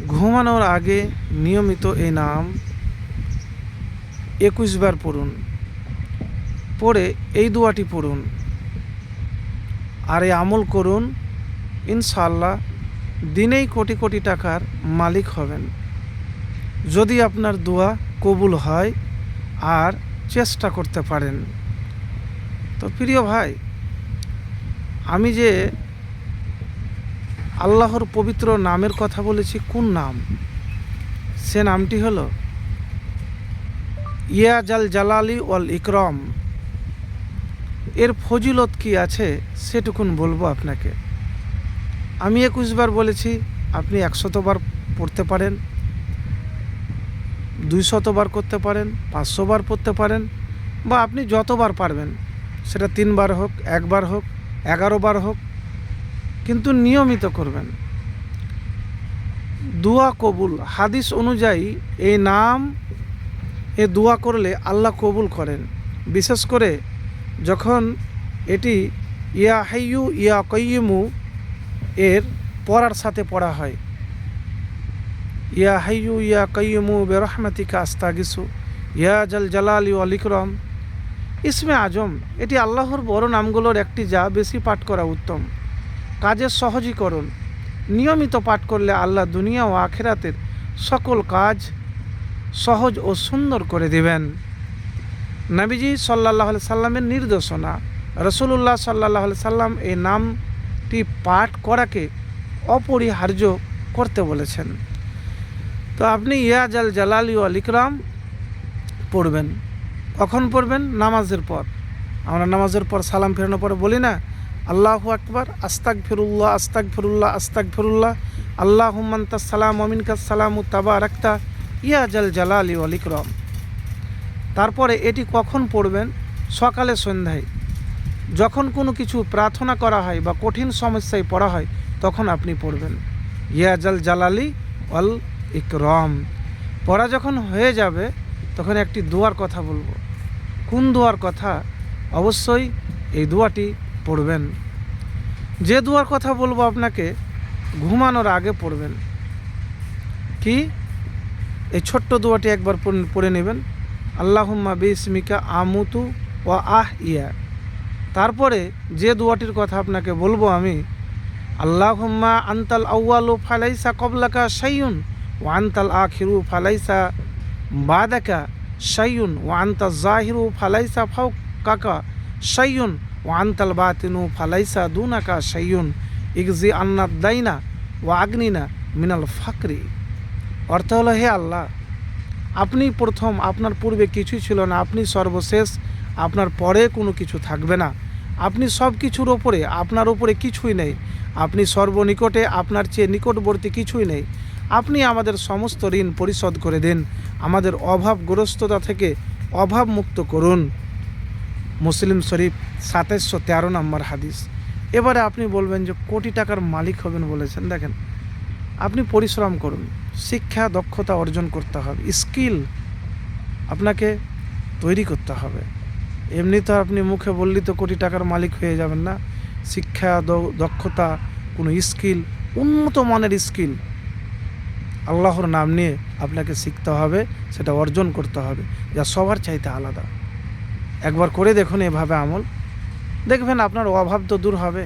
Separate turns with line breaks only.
ঘুমানোর আগে নিয়মিত এই নাম 21 বার পড়ুন, পড়ে এই দোয়াটি পড়ুন আর এই আমল করুন। ইনশাআল্লাহ দিনেই কোটি কোটি টাকার মালিক হবেন, যদি আপনার দোয়া কবুল হয় আর চেষ্টা করতে পারেন। তো প্রিয় ভাই, আমি যে আল্লাহর পবিত্র নামের কথা বলেছি, কোন নাম? সে নামটি হলো ইয়া জাল জালালি ওয়াল ইকরাম। এর ফজিলত কি আছে সেটুকুন বলবো আপনাকে। আমি 21 বার বলেছি, আপনি 100 বার পড়তে পারেন, 200 বার করতে পারেন, 500 বার পড়তে পারেন, বা আপনি যতবার পারবেন, সেটা 3 বার হোক, 1 বার হোক, 11 বার হোক, কিন্তু নিয়মিত করবেন। দোয়া কবুল, হাদিস অনুযায়ী এই নাম এ দোয়া করলে আল্লাহ কবুল করেন। বিশেষ করে যখন এটি ইয়া হাইয়ু ইয়া কাইয়ুমু এর পড়ার সাথে পড়া হয়, ইয়া হাইয়ু ইয়া কাইয়ুমু বিরহমাতিকা আস্তাগিসু ইয়া জাল জালালি ওয়াল ইকরাম। ইসমে আজম এটি আল্লাহর বড় নামগুলোর একটি, যা বেশি পাঠ করা উত্তম। কাজের সহজীকরণ, নিয়মিত পাঠ করলে আল্লাহ দুনিয়া ও আখিরাতের সকল কাজ সহজ ও সুন্দর করে দিবেন। নবীজি সাল্লাল্লাহু আলাইহি সাল্লামের নির্দেশনা, রাসূলুল্লাহ সাল্লাল্লাহু আলাইহি সাল্লাম এই নামটি পাঠ করাকে অপরিহার্য করতে বলেছেন। তো আপনি ইয়া জাল জালালি ওয়াল ইকরাম পড়বেন। কখন পড়বেন? নামাজের পর। আমরা নামাজের পর সালাম ফেরানোর পরে বলি না, আল্লাহু আকবার, আস্তাগফিরুল্লাহ আস্তাগফিরুল্লাহ আস্তাগফিরুল্লাহ, আল্লাহুম্মা আনতাস সালাম ওয়া মিনকাস সালামু তাবারাকতা ইয়া জাল জালালি ওয়াল ইকরাম। তারপরে এটি কখন পড়বেন? সকালে সন্ধ্যায়, যখন কোনো কিছু প্রার্থনা করা হয় বা কঠিন সমস্যায় পড়া হয়, তখন আপনি পড়বেন ইয়া জাল জালালি ওয়াল ইকরাম। পড়া যখন হয়ে যাবে, তখন একটি দোয়ার কথা বলবো। কোন দোয়ার কথা? অবশ্যই এই দোয়াটি পড়বেন। যে দোয়ার কথা বলবো আপনাকে, ঘুমানোর আগে পড়বেন। কি? এই ছোট্ট দোয়াটি একবার পড়ে নেবেন, আল্লাহুম্মা বিসমিকা আমুতু ওয়া ইয়া। তারপরে যে দোয়াটির কথা আপনাকে বলবো আমি, আল্লাহুম্মা আনতাল আউয়ালু ফালাইসা ক্বাবলাকা শাইউন ওয়া আনতাল আখিরু ফালাইসা বাদাকা শাইউন ওয়া আনতাজ জাহিরু ফালাইসা ফাওকাকা শাইউন ওয়া আনতাল বাতিনু ফালাইসা দুনাকা শাইউন ইগজি আন্নাদ দাইনা ওয়া আগনিনা মিনাল ফাকরি। অর্থ হলো, হে আল্লাহ, আপনি প্রথম, আপনার পূর্বে কিছুই ছিল না, আপনি সর্বশেষ, আপনার পরে কোনো কিছু থাকবে না, আপনি সব কিছুর ওপরে, আপনার ওপরে কিছুই নেই, আপনি সর্বনিকটে, আপনার চেয়ে নিকটবর্তী কিছুই নেই। আপনি আমাদের সমস্ত ঋণ পরিশোধ করে দিন, আমাদের অভাবগ্রস্ততা থেকে অভাব মুক্ত করুন। মুসলিম শরীফ 2713 নম্বর হাদিস। এবারে আপনি বলবেন যে কোটি টাকার মালিক হবেন বলেছেন। দেখেন, আপনি পরিশ্রম করুন, শিক্ষা দক্ষতা অর্জন করতে হবে, স্কিল আপনাকে তৈরি করতে হবে। এমনি তো আপনি মুখে বললেই তো কোটি টাকার মালিক হয়ে যাবেন না। শিক্ষা দক্ষতা, কোনো স্কিল, উন্নত মানের স্কিল আল্লাহর নাম নিয়ে আপনাকে শিখতে হবে, সেটা অর্জন করতে হবে, যা সবার চাইতে আলাদা। একবার করে দেখুন এভাবে আমল, দেখবেন আপনার অভাব তো দূর হবে।